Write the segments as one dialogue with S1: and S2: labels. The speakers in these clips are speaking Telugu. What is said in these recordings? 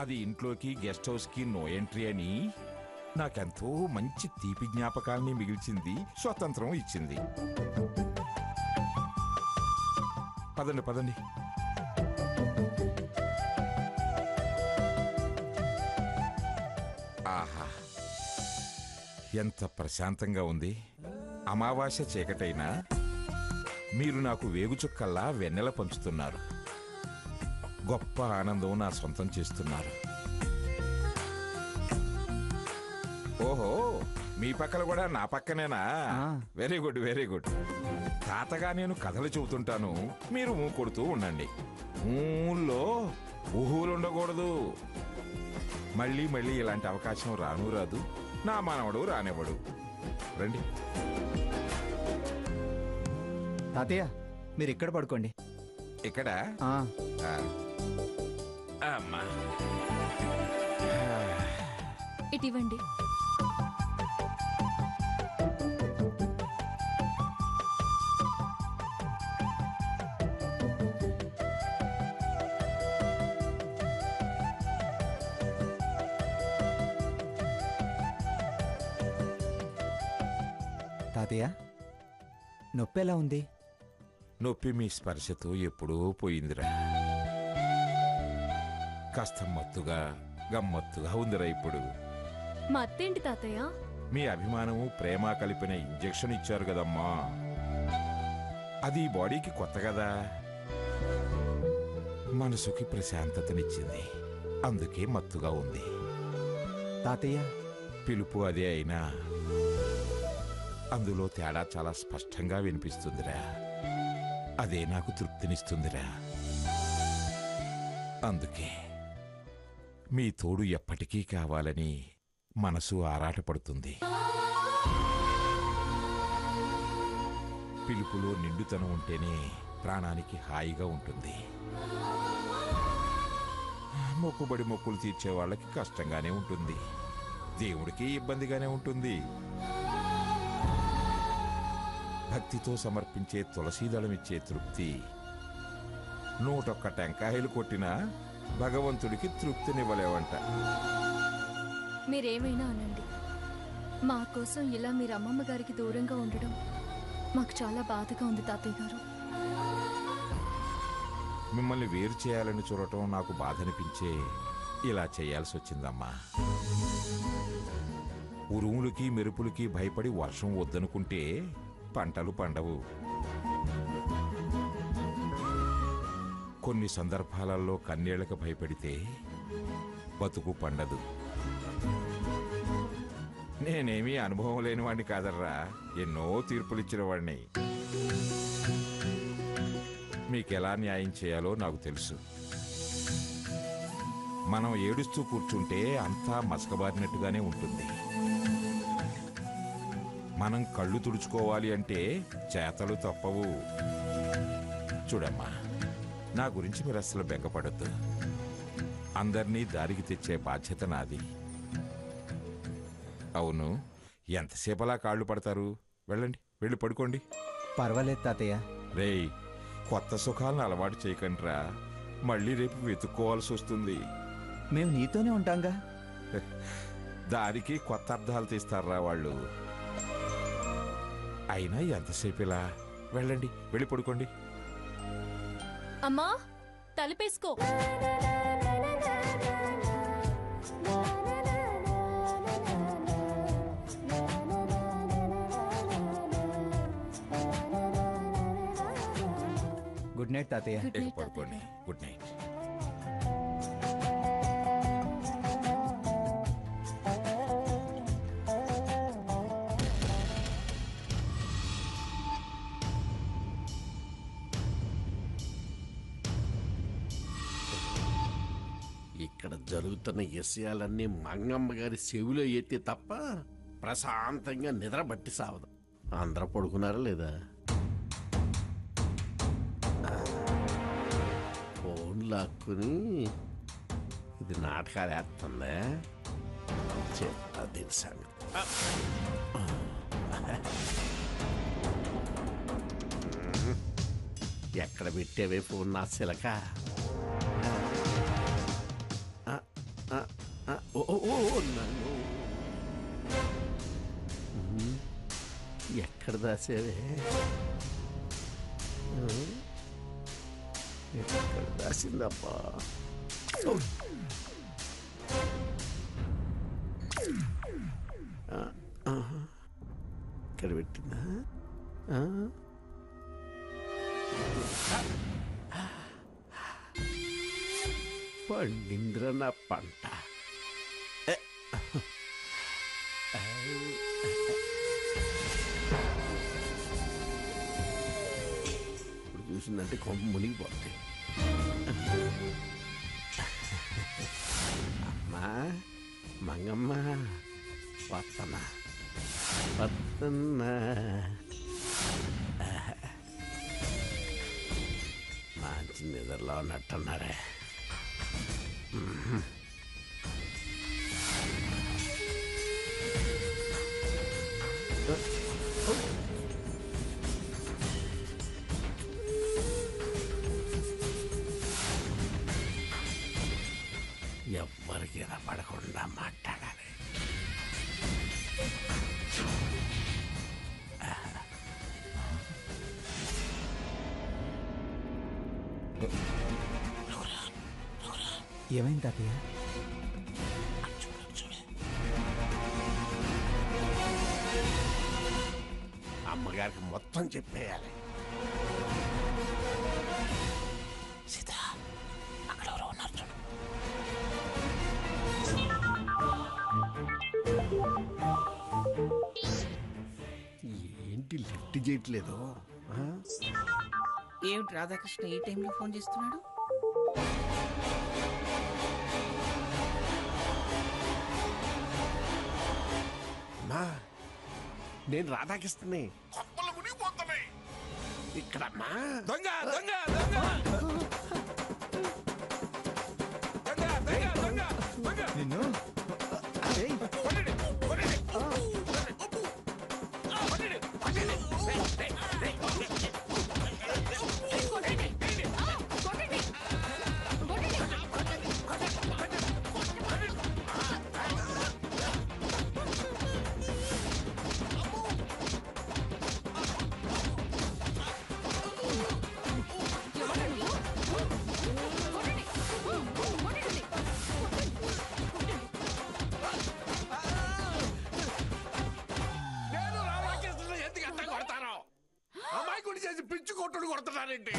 S1: అది ఇంట్లోకి గెస్ట్ హౌస్కి నో ఎంట్రీ అని నాకెంతో మంచి తీపి జ్ఞాపకాల్ని మిగిల్చింది, స్వతంత్రం ఇచ్చింది. పదండి పదండి. ఆహా, ఎంత ప్రశాంతంగా ఉంది. అమావాస్య చీకటైనా మీరు నాకు వేగుచుక్కల్లా వెన్నెల పంచుతున్నారు. గొప్ప ఆనందం నా సొంతం చేస్తున్నారు. ఓహో, మీ పక్కన కూడా నా పక్కనేనా? Very good very good. తాతగా నేను కథలు చెబుతుంటాను, మీరు ఊ కొడుతూ ఉండండి. ఊళ్ళో ఊహులు ఉండకూడదు. మళ్ళీ మళ్ళీ ఇలాంటి అవకాశం రాను రాదు, నా మనవడు రానివ్వడు. రండి.
S2: తాతయ్య, మీరు ఇక్కడ పడుకోండి.
S1: ఇక్కడ అమ్మా
S3: ఇటివ్వండి.
S2: తాతయ్య, నొప్పి ఎలా ఉంది?
S1: నొప్పి మీ స్పర్శతో ఎప్పుడో పోయిందిరా. కాస్త మత్తుగా గమ్మత్తుగా ఉందిరా ఇప్పుడు.
S3: మా అత్తేంటి తాతయ్య?
S1: మీ అభిమానము ప్రేమ కలిపిన ఇంజెక్షన్ ఇచ్చారు కదమ్మా, అది బాడీకి కొత్త కదా, మనసుకి ప్రశాంతతనిచ్చింది, అందుకే మత్తుగా ఉంది.
S2: తాతయ్య,
S1: పిలుపు అదే అయినా అందులో తేడా చాలా స్పష్టంగా వినిపిస్తుందిరా. అదే నాకు తృప్తినిస్తుందిరా. అందుకే మీ తోడు ఎప్పటికీ కావాలని మనసు ఆరాటపడుతుంది. పిలుపులో నిండుతనం ఉంటేనే ప్రాణానికి హాయిగా ఉంటుంది. మొక్కుబడి మొక్కులు తీర్చే వాళ్ళకి కష్టంగానే ఉంటుంది, దేవుడికి ఇబ్బందిగానే ఉంటుంది. భక్తితో సమర్పించే తులసీదళమిచ్చే తృప్తి 101 టెంకాయలు కొట్టినా భగవంతుడికి తృప్తినివ్వలేవంట.
S3: మీరేమైనా అనండి, మా కోసం ఇలా మీరు అమ్మమ్మ గారికి దూరంగా ఉండడం మాకు చాలా బాధగా ఉంది తాతయ్య గారు.
S1: మిమ్మల్ని వేరు చేయాలని చూడటం నాకు బాధనిపించే ఇలా చేయాల్సి వచ్చిందమ్మా. ఉరుములకి మెరుపులకి భయపడి వర్షం వద్దనుకుంటే పంటలు పండవు. కొన్ని సందర్భాలలో కన్నీళ్లకు భయపడితే బతుకు పండదు. నేనేమీ అనుభవం లేనివాణ్ణి కాదర్రా, ఎన్నో తీర్పులిచ్చిన వాణ్ణి. మీకెలా న్యాయం చేయాలో నాకు తెలుసు. మనం ఏడుస్తూ కూర్చుంటే అంతా మసకబారినట్టుగానే ఉంటుంది. మనం కళ్ళు తుడుచుకోవాలి అంటే చేతలు తప్పవు. చూడమ్మా, నా గురించి మీరు అస్సలు బెంగపడద్దు. అందర్నీ దారికి తెచ్చే బాధ్యత నాది. అవును, ఎంతసేపలా కాళ్ళు పడతారు? వెళ్ళండి, వెళ్ళి పడుకోండి.
S2: పర్వాలేదు తాతయ్య.
S1: రేయ్, కొత్త సుఖాలను అలవాటు చేయకండ్రా, మళ్ళీ రేపు వెతుక్కోవాల్సి వస్తుంది.
S2: మేము నీతోనే ఉంటాంగా.
S1: దానికి కొత్త అర్థాలు తీస్తారా వాళ్ళు. అయినా ఎంతసేపు ఇలా? వెళ్ళండి, వెళ్ళి పడుకోండి.
S3: అమ్మా, తలుపేసుకో.
S2: గుడ్ నైట్ తాతయ్య.
S3: గుడ్ నైట్
S1: పడుకోండి. Good night.
S4: ఇక్కడ జరుగుతున్న విషయాలన్నీ మంగమ్మ గారి చెవిలో ఎత్తి తప్ప ప్రశాంతంగా నిద్ర బట్టి సావదు. అందరూ పడుకున్నారా లేదా? ఫోన్ లాక్కుని ఇది నాటకాలు వేస్తుందా? చెప్తా దీని సంగతి. ఎక్కడ పెట్టేవే ఫోన్ నా చిలక? నన్ను ఎక్కడ దాసేవే? ఎక్కడ దాసిందప్పా? ఇక్కడ పెట్టిందా? పండింద్ర నా పంట. ఇప్పుడు చూసిందంటే కొంప మునిగిపోతుంది. అమ్మా మంగమ్మ వత్తనా వత్తన్నా. మంచి నిద్రలో ఉన్నట్టున్నారే. ఎవ్వరికి పడకుండా మాట్లాడాలి.
S2: ఏమైంది తాతయ్య?
S4: అమ్మగారికి మొత్తం చెప్పేయాలి. సీత అక్కడ ఎవరో ఉన్నారు చూడు. ఏంటి లిఫ్ట్ చేయట్లేదు?
S5: ఏమిటి రాధాకృష్ణ ఈ టైంలో ఫోన్ చేస్తున్నాడు?
S4: అమ్మా నేను రాధాకిస్తున్నా. ఇక్కడమ్మా
S1: దొంగ దొంగ దొంగ దొంగ దొంగ దొంగ దొంగ
S2: నిన్ను
S1: కొట్టండి, కొట్టండి. కొట్టండి, కొట్టండి.
S4: నేను రాధాకిస్తున్నా. ఎందుకు అంత కొడతాను? అమ్మాయి గుడి చేసి పిచ్చి కొట్టుడు కొడుతున్నారేంటి?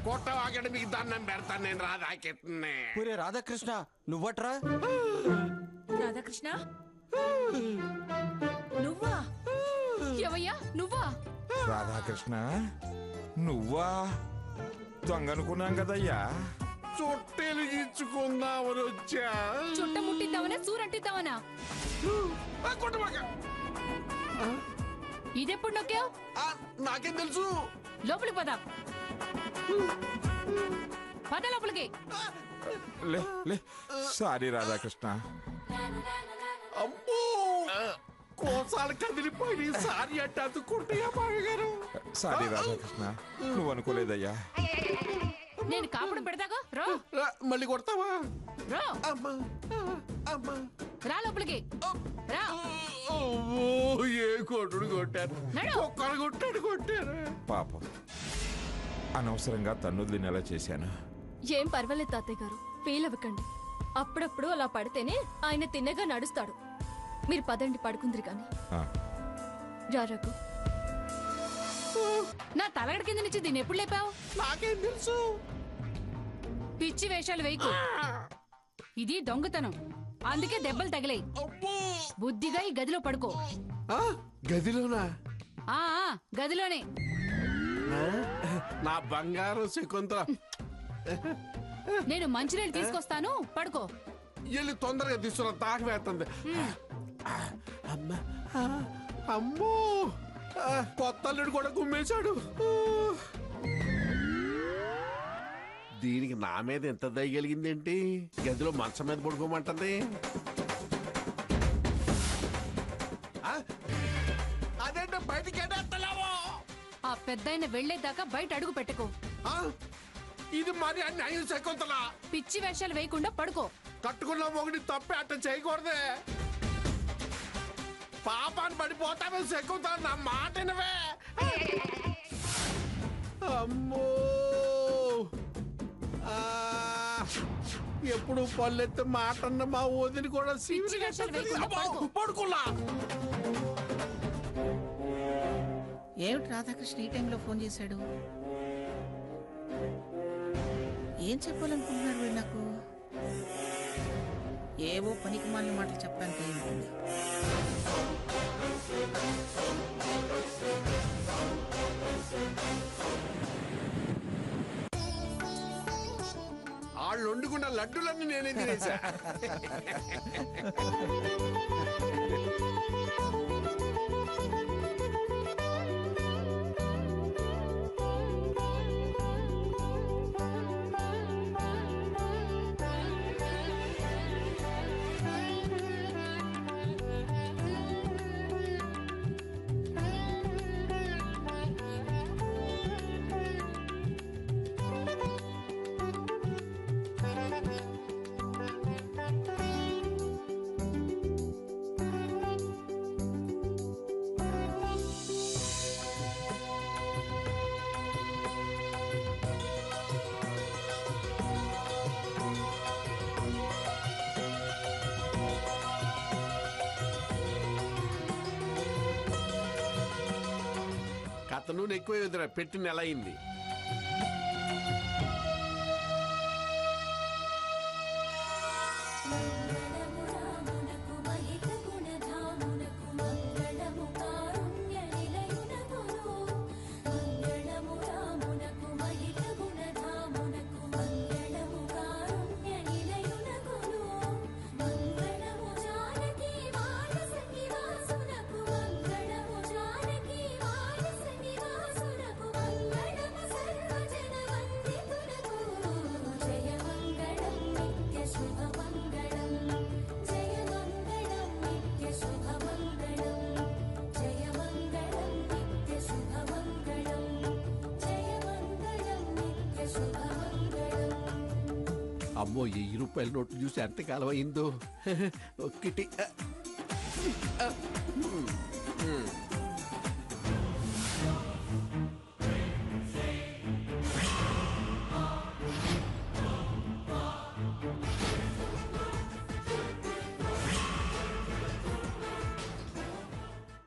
S4: కొట్టవాగండి, మీకు దండం పెడతాను. నేను రాధాకిస్తున్నా.
S2: పూరే రాధాకృష్ణ నువ్వట్రా?
S5: రాధాకృష్ణ నువ్వా?
S3: ఎవయ్యా నువ్వా?
S1: రాధాకృష్ణ నువ్వా? దొంగనుకున్నాం కదయ్యా.
S4: చుట్టెలిగించుకుందామని వచ్చా.
S3: చుట్టముట్టిద్దామనా సూరంటిద్దామనా?
S4: కొట్టమాక.
S3: ఇదెప్పుడు నొక్కావు?
S4: నాకేం తెలుసు?
S3: లోపలికి పద. పద లోపలికి.
S1: లే లే సారీ రాధాకృష్ణ.
S4: అమ్మో కోసాలు కదిలిపోయి సారీ అంటే అందుకుంటాయా మామగారు?
S1: సారీ రాధాకృష్ణ, నువ్వు అనుకోలేదయ్యా.
S3: నేను కాపుడు పెడతాగా రో.
S4: మళ్ళీ కొడతావా?
S3: రో
S4: అమ్మా అమ్మా.
S3: రా లోపలికి రా.
S4: ఏ కొట్టుడు కొట్టారు?
S3: నడు.
S4: ఒక్కరు కొట్టాడు కొట్టారు.
S1: పాపం అనవసరంగా తన్నుదిని నెల చేశాను.
S3: ఏం పర్వాలేదు తాతయ్య గారు, ఫీల్ అవ్వకండి. అప్పుడప్పుడు అలా పడితేనే ఆయన తిన్నగా నడుస్తాడు. మీరు పదండి పడుకుందిరి కానీ.
S1: ఆ,
S3: రా రఘు. నా తలగడ కింద నుంచి దీన్ని ఎప్పుడు లేపావు?
S4: నాకేం తెలుసు?
S3: పిచ్చి వేషాలు వేయకు. ఇది దొంగతనం, అందుకే దెబ్బలు తగిలాయి.
S4: అబ్బో
S3: బుద్ధిగా ఈ గదిలో పడుకో.
S4: గదిలోనా?
S3: ఆ గదిలోనే.
S4: నా బంగారం శకుంతల.
S3: నేను మంచినీళ్ళు తీసుకొస్తాను, పడుకో.
S4: వెళ్ళి తొందరగా తీసుకురా, తాకి వేస్తుంది. అమ్మా అమ్మో కొత్త అల్లుడు కూడా గుమ్మేశాడు. దీనికి నా మీద ఎంత దయగలిగింది ఏంటి? గదిలో మంచం మీద పడుకోమంటుంది. అదేంటో బయటికి
S3: ఆ పెద్దాయన వెళ్లేదాకా బయట అడుగు పెట్టుకో.
S4: ఇది మరి అన్యాయం శకుంతల.
S5: పిచ్చి వేషాలు వేయకుండా పడుకో.
S4: కట్టుకున్న మొగుడి తప్పే అట్ట చేయకూడదే. పాపాన్ని పడిపోతాను శకుంతల, నా మాట వినవే. అమ్మో ఎప్పుడు పల్లెత్తి మాటన్న మా వదిలి కూడా
S5: పిచ్చి వేషాలు వేయకుండా పడుకో.
S4: పడుకులా.
S5: ఏమిటి రాధాకృష్ణ ఈ టైంలో ఫోన్ చేశాడు? ఏం చెప్పాలనుకుంటున్నారు వీడు నాకు? ఏవో పనికి మాలిన మాటలు చెప్పడానికి ఏముంది.
S4: వాళ్ళు వండుకున్న లడ్డులన్నీ నేనే తినేసా. కథ నూనె ఎక్కువ ఎదురా పెట్టి నెల అయింది. అమ్మో 1000 రూపాయల నోట్లు చూసి ఎంతకాలం అయిందో. ఒక్కటి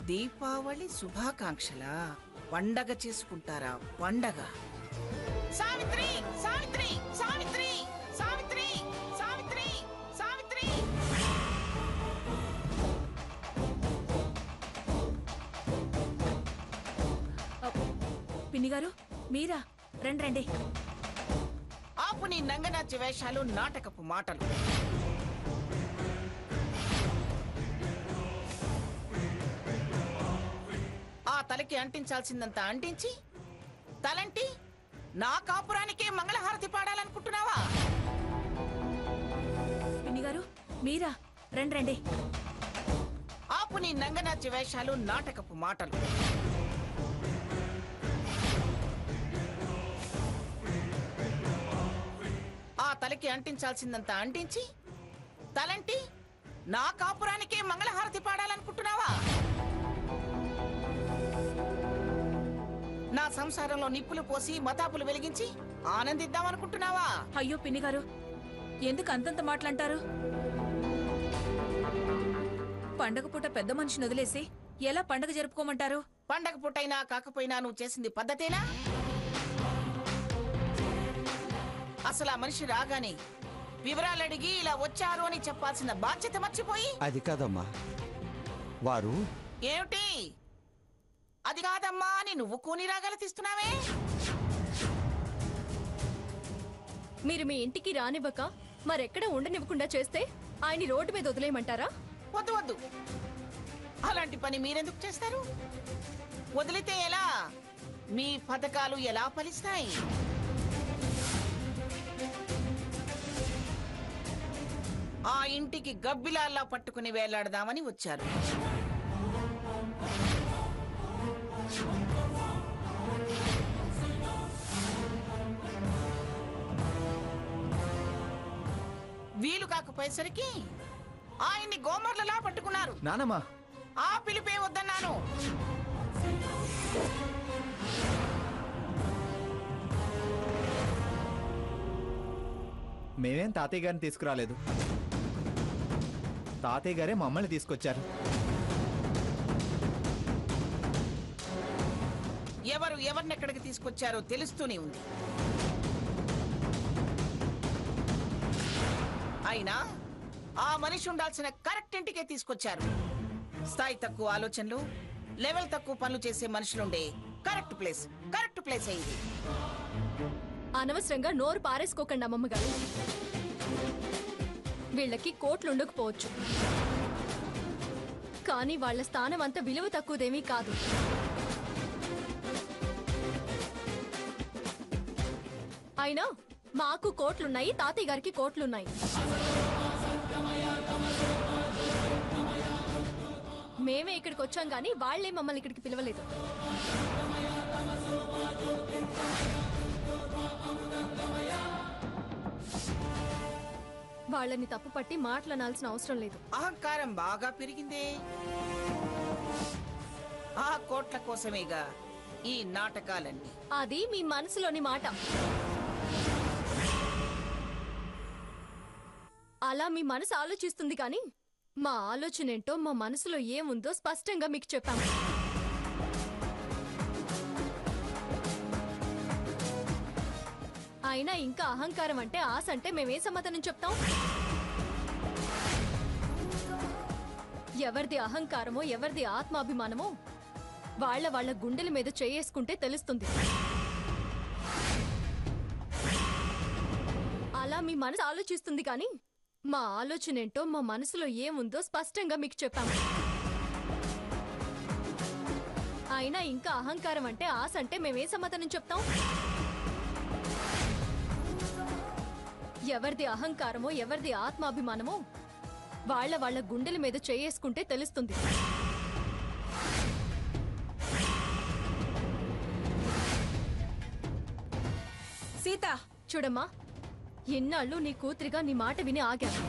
S5: దీపావళి శుభాకాంక్షల పండగ చేసుకుంటారా? పండగ. సావిత్రి సావిత్రి సావిత్రి సావిత్రి సావిత్రి సావిత్రి.
S6: పిన్ని గారు మీరా? రండి రండి.
S5: ఆపు నీ నంగనాట్య వేషాలు, నాటకపు మాటలు. ఆ తలకి అంటించాల్సిందంతా అంటించి తలంటి నా కాపురానికే మంగళహారతి పాడాలనుకుంటున్నావా?
S6: పిన్ని గారు మీరా? రండి రండి.
S5: ఆపు నీ నంగనాట్య వేషాలు, నాటకపు మాటలు. ఆ తలకి అంటించాల్సిందంతా అంటించి తలంటి నా కాపురానికే మంగళహారతి పాడాలనుకుంటున్నావా? నా సంసారంలో నిప్పులు పోసి మతాపులు వెలిగించి ఆనందిద్దామనుకుంటున్నావా?
S6: అయ్యో పిన్ని గారు ఎందుకు అంతంత మాటలంటారు? పండగ పూట పెద్ద మనిషిని వదిలేసి ఎలా పండగ జరుపుకోమంటారు?
S5: పండగ పుట్టైనా కాకపోయినా నువ్వు చేసింది పద్ధతేనా? అసలు ఆ మనిషి రాగానే వివరాలు అడిగి ఇలా వచ్చారు అని చెప్పాల్సిన బాధ్యత మర్చిపోయి.
S2: అది కాదమ్మా, వారు
S5: ఏమిటి అది కాదమ్మా అని నువ్వు కూని రాగాలు తీస్తున్నావే?
S3: మీరు మీ ఇంటికి రానివ్వక మరెక్కడ ఉండనివ్వకుండా చేస్తే ఆయన్ని రోడ్డు మీద వదిలేయమంటారా?
S5: వద్దు వద్దు, అలాంటి పని మీరెందుకు చేస్తారు? వదిలితే ఎలా? మీ పథకాలు ఎలా ఫలిస్తాయి? ఆ ఇంటికి గబ్బిలాల్లా పట్టుకుని వేలాడదామని వచ్చారు. వీలు కాకపోయేసరికి ఆయన్ని గోమర్లలా పట్టుకున్నారు.
S7: నానమ్మా,
S5: ఆ పిలిపే వద్దన్నాను.
S7: మేమేం తాతయ్య గారిని తీసుకురాలేదు. తాతయ్య గారే మమ్మల్ని తీసుకొచ్చారు.
S5: ఎవరు ఎవరినెక్కడికి తీసుకొచ్చారో తెలుస్తూనే ఉంది. అయినా ఆ మనిషి ఉండాల్సిన కరెక్ట్ ఇంటికే తీసుకొచ్చారు. స్థాయి తక్కువ ఆలోచనలు, లెవెల్ తక్కువ పనులు చేసే మనుషులుండే కరెక్ట్ ప్లేస్ అయింది.
S3: అనవసరంగా నోరు పారేసుకోకండి అమ్మమ్మ గారు. వీళ్ళకి కోట్లు ఉండకపోవచ్చు, కానీ వాళ్ళ స్థానం అంత విలువ తక్కువదేమీ కాదు. అయినా మాకు కోట్లున్నాయి, తాతయ్య గారికి కోట్లున్నాయి. మేమే ఇక్కడికి వచ్చాం గానీ వాళ్లే మమ్మల్ని ఇక్కడికి పిలవలేదు. వాళ్ళని తప్పుపట్టి మాట్లాడాల్సిన అవసరం లేదు.
S5: అహంకారం బాగా పెరిగిందే. ఆ కోట్ల కోసమేగా ఈ నాటకాలన్నీ.
S3: అది మీ మనసులోని మాట. అలా మీ మనసు ఆలోచిస్తుంది కానీ మా ఆలోచన ఏంటో, మా మనసులో ఏముందో స్పష్టంగా మీకు చెప్పాము. అయినా ఇంకా అహంకారం అంటే, ఆశ అంటే మేమే సమాధానం చెప్తాం? ఎవరిది అహంకారమో ఎవరిది ఆత్మాభిమానమో వాళ్ళ గుండెల మీద చేసుకుంటే తెలుస్తుంది. అలా మీ మనసు ఆలోచిస్తుంది కానీ మా ఆలోచన ఏంటో, మా మనసులో ఏముందో స్పష్టంగా మీకు చెప్పాము. అయినా ఇంకా అహంకారం అంటే, ఆశ అంటే మేమే సమాధానం చెప్తాం? ఎవరిది అహంకారమో ఎవరిది ఆత్మాభిమానమో వాళ్ళ గుండెల మీద చేసుకుంటే తెలుస్తుంది.
S6: సీత,
S3: చూడమ్మా, ఎన్నాళ్ళు నీ కూతురిగా నీ మాట విని ఆగాను,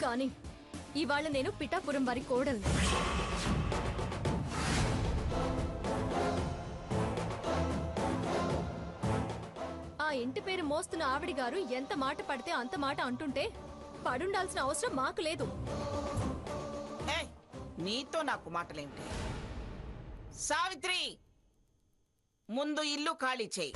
S3: కానీ ఇవాళ నేను పిఠాపురం వారి కోడల్ని. ఆ ఇంటి పేరు మోస్తున్న ఆవిడ గారు ఎంత మాట పడితే అంత మాట అంటుంటే పడుండాల్సిన అవసరం మాకు లేదు.
S5: ఏయ్, నీతో నాకు మాటలేమిటి? సావిత్రి, ముందు ఇల్లు ఖాళీ చేయి.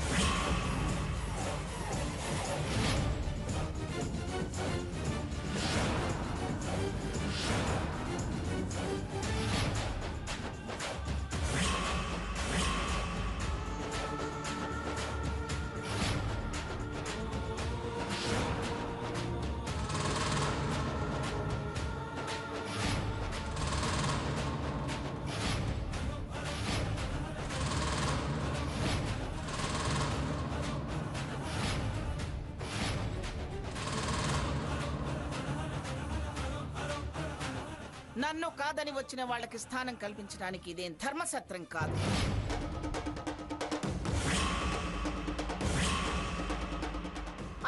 S5: నన్ను కాదని వచ్చిన వాళ్ళకి స్థానం కల్పించడానికి ఇదేం ధర్మసత్రం కాదు.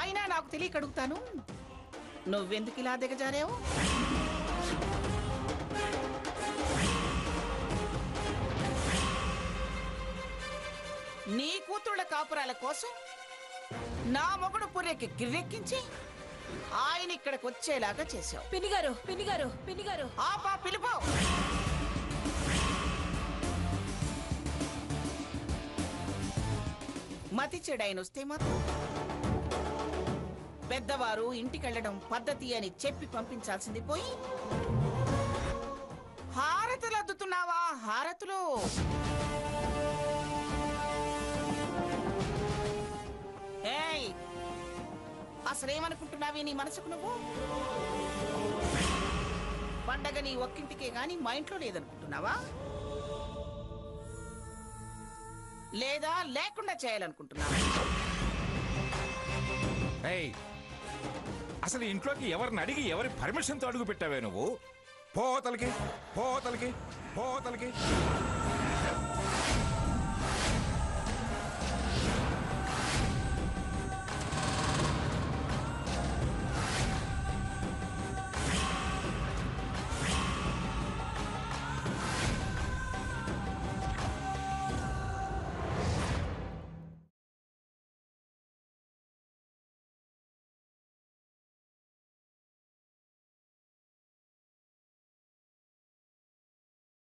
S5: అయినా నాకు తెలియక అడుగుతాను, నువ్వెందుకు ఇలా దిగజారావు? నీ కూతుళ్ళ కాపురాల కోసం నా మొగుడు పుర్రెకి గిర్రెక్కించి ఆయన ఇక్కడికి వచ్చేలాగా చేశావు.
S6: పిన్నిగారు.
S5: ఆపా, పిలుపు. మతి చెడాయన వస్తే మాత్రం పెద్దవారు ఇంటికెళ్లడం పద్ధతి అని చెప్పి పంపించాల్సింది పోయి హారతులు అద్దుతున్నావా? హారతులు. ఏయ్, అసలేమనుకుంటున్నావే నీ మనసుకు నువ్వు? పండగ నీ ఒక్కింటికే గాని మా ఇంట్లో లేదనుకుంటున్నావా? లేదా లేకుండా చేయాలనుకుంటున్నావా?
S1: ఏయ్, అసలు ఇంట్లోకి ఎవరిని అడిగి ఎవరి పర్మిషన్తో అడుగు పెట్టావే నువ్వు? పోతలకి.